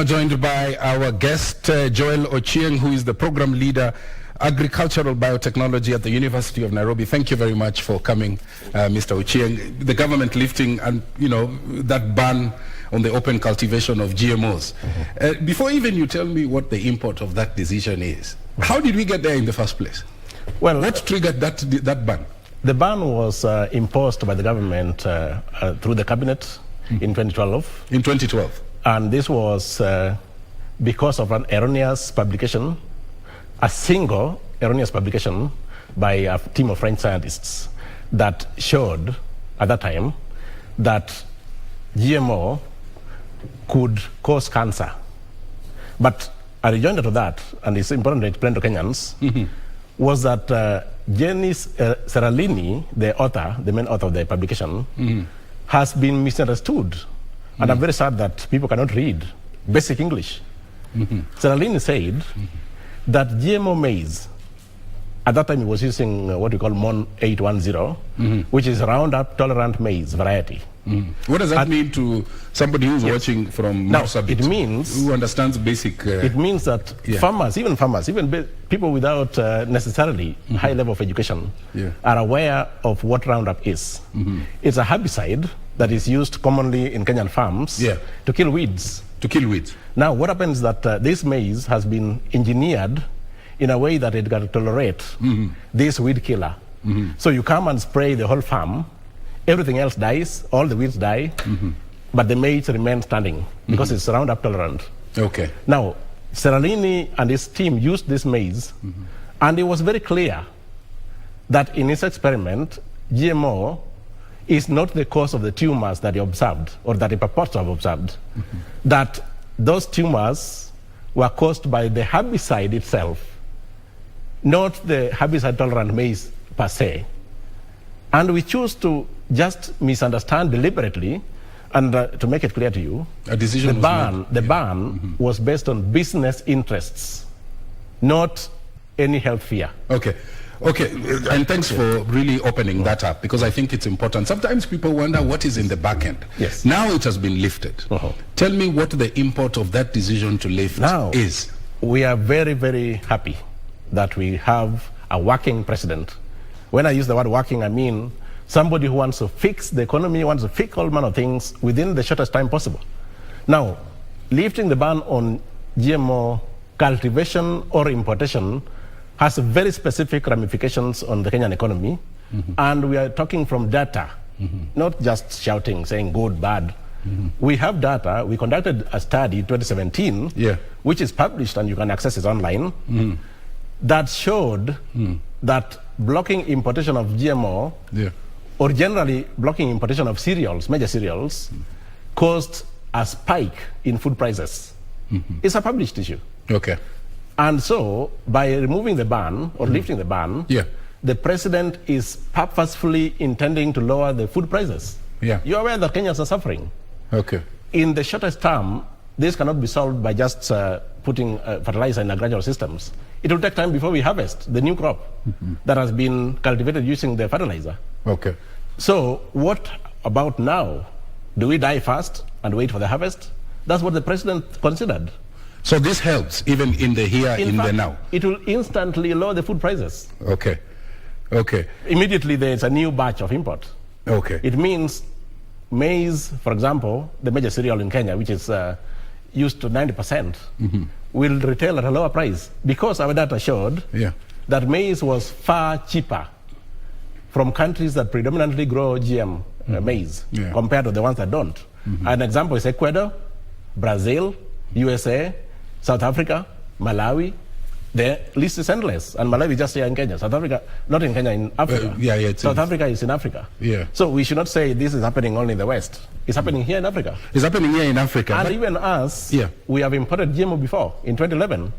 now joined by our guest, Joel Ochieng, who is the program leader, agricultural biotechnology at the University of Nairobi. Thank you very much for coming, Mr. Ochieng. The government lifting and that ban on the open cultivation of GMOs. Before even you tell me what the import of that decision is, how did we get there in the first place? Well, what triggered that ban? The ban was imposed by the government through the cabinet in 2012. In 2012. And this was because of an erroneous publication, a single erroneous publication by a team of French scientists that showed at that time that GMO could cause cancer. But a rejoinder to that, and it's important to explain to Kenyans, was that Janice Seralini, the main author of the publication, has been misunderstood. And I'm very sad that people cannot read basic English. Seralini said that GMO maize, at that time he was using what we call MON 810, which is Roundup tolerant maize variety. What does that mean to somebody who's watching from Marsabit, it means, who understands basic... it means that farmers, even people without necessarily high level of education, are aware of what Roundup is. It's a herbicide that is used commonly in Kenyan farms to kill weeds. To kill weeds. Now, what happens is that this maize has been engineered in a way that it can tolerate this weed killer. So you come and spray the whole farm, everything else dies, all the weeds die, but the maize remains standing because it's Roundup tolerant. Okay. Now, Seralini and his team used this maize, and it was very clear that in his experiment, GMO is not the cause of the tumors that he observed, or that he purports to have observed. That those tumors were caused by the herbicide itself, not the herbicide-tolerant maize per se. And we choose to just misunderstand deliberately, and to make it clear to you, the ban was based on business interests, not any health fear. Okay. Okay, and thanks for really opening that up, because I think it's important. Sometimes people wonder what is in the back end. Yes. Now it has been lifted. Tell me what the import of that decision to lift is. We are very, very happy that we have a working president. When I use the word working, I mean somebody who wants to fix the economy, wants to fix all manner of things within the shortest time possible. Now, lifting the ban on GMO cultivation or importation has very specific ramifications on the Kenyan economy. And we are talking from data, not just shouting, saying good, bad. We have data. We conducted a study in 2017, which is published and you can access it online, that showed that blocking importation of GMO, or generally blocking importation of cereals, major cereals, caused a spike in food prices. It's a published issue. Okay. And so, by removing the ban, or lifting the ban, the president is purposefully intending to lower the food prices. You're aware that Kenyans are suffering. Okay. In the shortest term, this cannot be solved by just putting fertilizer in agricultural systems. It will take time before we harvest the new crop that has been cultivated using the fertilizer. Okay. So, what about now? Do we die fast and wait for the harvest? That's what the president considered. So this helps even in the here, in fact, the now. It will instantly lower the food prices. Okay. Okay. Immediately there's a new batch of import. Okay. It means maize, for example, the major cereal in Kenya, which is used to 90%, will retail at a lower price, because our data showed that maize was far cheaper from countries that predominantly grow GM maize compared to the ones that don't. An example is Ecuador, Brazil, USA, South Africa, Malawi. The list is endless. And Malawi is just here in Kenya. South Africa, not in Kenya, in Africa. South Africa is in Africa. So we should not say this is happening only in the West. It's happening here in Africa. It's happening here in Africa. And even us, we have imported GMO before, in 2011,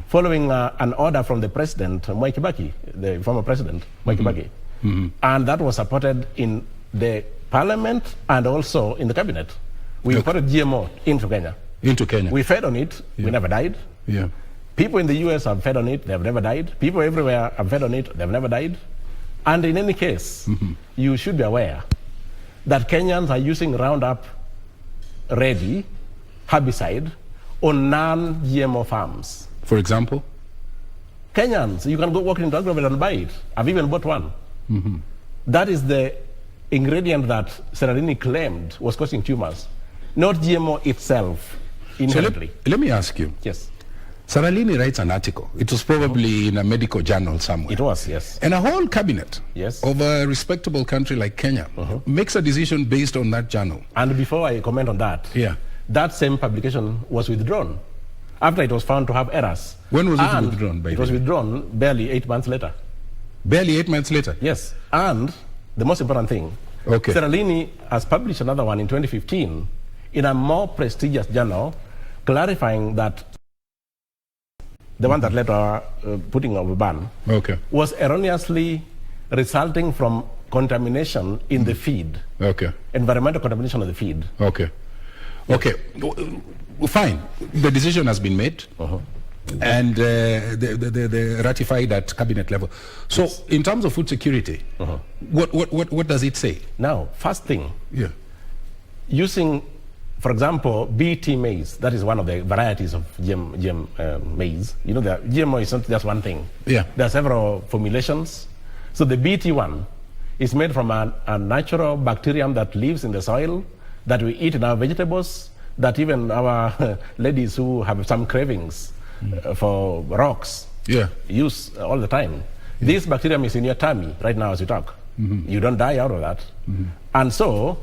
following an order from the president, Mwai Kibaki, the former president, Mwai Kibaki. And that was supported in the parliament and also in the cabinet. We imported GMO into Kenya. We fed on it, we never died. People in the US have fed on it, they have never died. People everywhere have fed on it, they have never died. And in any case, you should be aware that Kenyans are using Roundup Ready herbicide on non-GMO farms. For example? Kenyans, you can go walk into Agroville and buy it. I've even bought one. That is the ingredient that Seralini claimed was causing tumors, not GMO itself inherently. So let me ask you. Yes. Seralini writes an article. It was probably in a medical journal somewhere. It was, yes. And a whole cabinet of a respectable country like Kenya makes a decision based on that journal. And before I comment on that, that same publication was withdrawn after it was found to have errors. When was it withdrawn? It was withdrawn barely 8 months later. Barely 8 months later? Yes. And the most important thing, Seralini has published another one in 2015 in a more prestigious journal clarifying that the one that led to our putting of a ban was erroneously resulting from contamination in the feed. Environmental contamination of the feed. Fine. The decision has been made. And they ratified at cabinet level. So in terms of food security, what does it say? Now, first thing, using, for example, BT maize, that is one of the varieties of GM maize. You know, the GMO is not just one thing. There are several formulations. So the BT one is made from a natural bacterium that lives in the soil, that we eat in our vegetables, that even our ladies who have some cravings for rocks use all the time. This bacterium is in your tummy right now as you talk. You don't die out of that. And so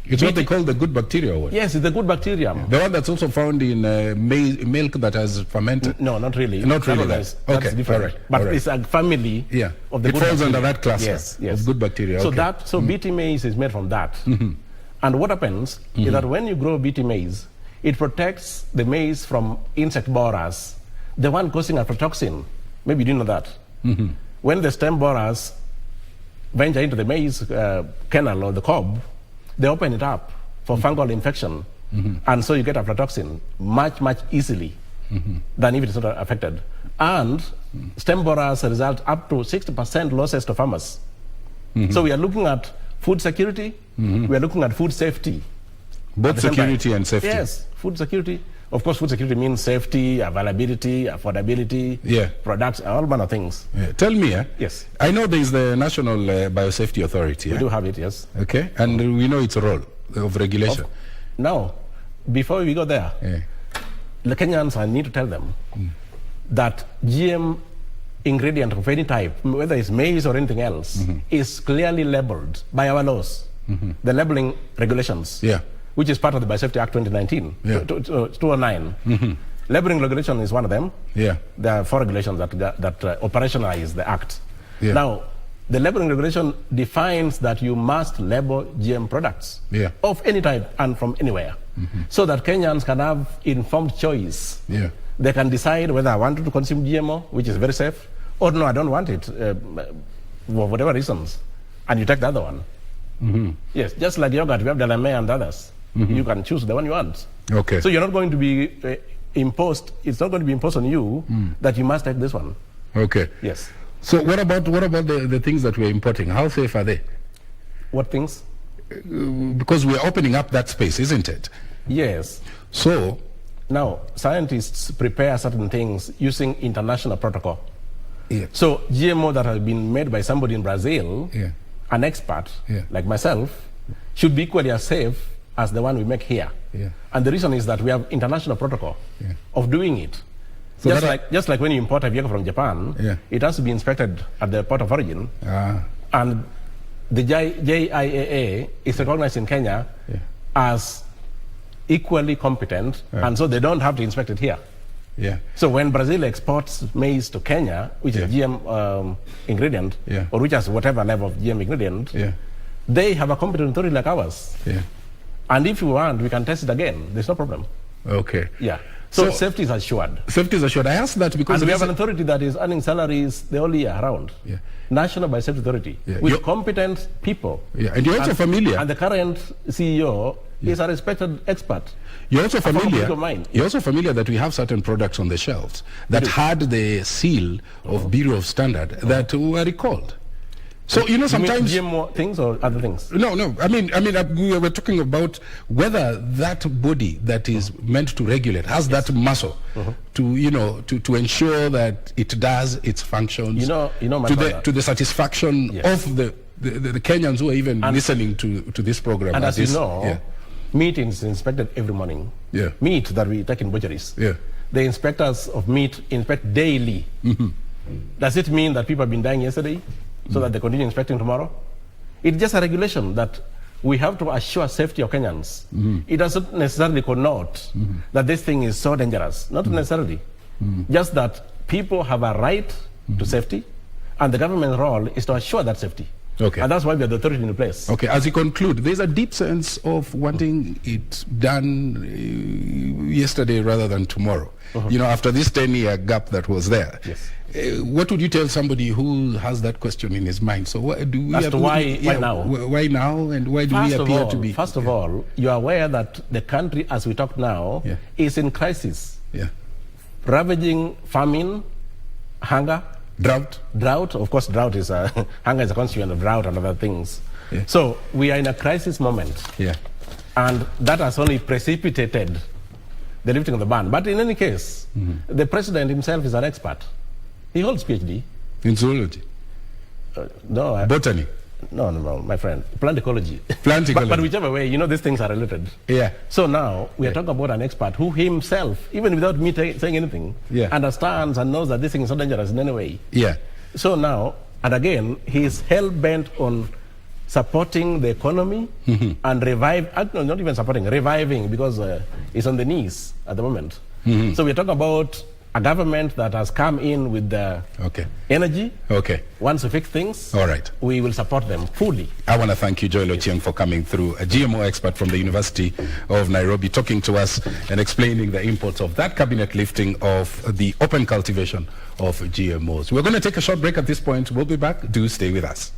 it's what they call the good bacteria. Yes, it's the good bacterium. The one that's also found in milk that has fermented. No, not really. Not really. That's different. But it's a family of the it good falls bacteria. Under that class of good bacteria. So BT maize is made from that. And what happens is that when you grow BT maize, it protects the maize from insect borers, the one causing aflatoxin. Maybe you didn't know that. When the stem borers venture into the maize kernel or the cob, they open it up for fungal infection. And so you get aflatoxin much, much easily than if it's not affected. And stem borers result up to 60% losses to farmers. So we are looking at food security, we are looking at food safety. Both security and safety. Yes, food security. Of course, food security means safety, availability, affordability, products, all manner of things. Tell me, yes. I know there is the National Biosafety Authority. We do have it, yes. Okay, and we know its role of regulation. Now, before we go there, the Kenyans, I need to tell them that GM ingredient of any type, whether it's maize or anything else, is clearly labeled by our laws, the labeling regulations. Which is part of the Biosafety Act 2019, 209. Labeling regulation is one of them. There are 4 regulations that operationalize the act. Now, the labeling regulation defines that you must label GM products of any type and from anywhere, so that Kenyans can have informed choice. They can decide whether I want to consume GMO, which is very safe, or no, I don't want it, for whatever reasons, and you take the other one. Yes, just like yogurt, we have Delamere and others. You can choose the one you want. So you're not going to be imposed. It's not going to be imposed on you that you must take this one. Yes. So what about the things that we're importing? How safe are they? What things? Because we're opening up that space, isn't it? Yes. So now scientists prepare certain things using international protocol. So GMO that has been made by somebody in Brazil, an expert like myself, should be equally as safe as the one we make here. And the reason is that we have international protocol of doing it. So just like when you import a vehicle from Japan, it has to be inspected at the port of origin. And the JIAA is recognized in Kenya as equally competent, and so they don't have to inspect it here. So when Brazil exports maize to Kenya, which is a GM ingredient, or which has whatever level of GM ingredient, they have a competent authority like ours. And if you want, we can test it again. There's no problem. So safety is assured. Safety is assured. I asked that because... And we have an authority that is earning salaries the whole year around. National Biosafety Authority, with competent people. And you're also familiar. And the current CEO is a respected expert. You're also familiar. You're also familiar that we have certain products on the shelves that had the seal of Bureau of Standard that were recalled. So, you know, sometimes... You mean GMO things or other things? No. I mean, we were talking about whether that body that is meant to regulate has that muscle to, you know, to ensure that it does its functions to the satisfaction of the Kenyans who are even listening to this program. And as you know, meat is inspected every morning. Yeah. Meat that we take in butcheries. Yeah. The inspectors of meat inspect daily. Does it mean that people have been dying yesterday so that they continue inspecting tomorrow? It's just a regulation that we have to assure safety of Kenyans. It doesn't necessarily connote that this thing is so dangerous. Not necessarily. Just that people have a right to safety, and the government's role is to assure that safety. Okay. And that's why we have the authority in place. Okay, as you conclude, there's a deep sense of wanting it done yesterday rather than tomorrow. You know, after this 10-year gap that was there. Yes. What would you tell somebody who has that question in his mind? So why do we As to why now? Why now, and why do we appear to be... First of all, you are aware that the country, as we talk now, is in crisis. Ravaging famine, hunger, drought. Of course, drought is hunger is a consequence of drought and other things. So we are in a crisis moment, and that has only precipitated the lifting of the ban. But in any case, the president himself is an expert. He holds PhD in zoology. Botany. No, my friend. Plant ecology. Plant ecology. But whichever way, you know, these things are related. So now we are talking about an expert who himself, even without me saying anything, understands and knows that this thing is not dangerous in any way. So now, and again, he is hell-bent on supporting the economy and reviving, because it's on the knees at the moment. So we're talking about a government that has come in with the energy, wants to fix things. All right. We will support them fully. I want to thank you, Joel Ochieng, for coming through, a GMO expert from the University of Nairobi, talking to us and explaining the imports of that cabinet lifting of the open cultivation of GMOs. We're going to take a short break at this point. We'll be back. Do stay with us.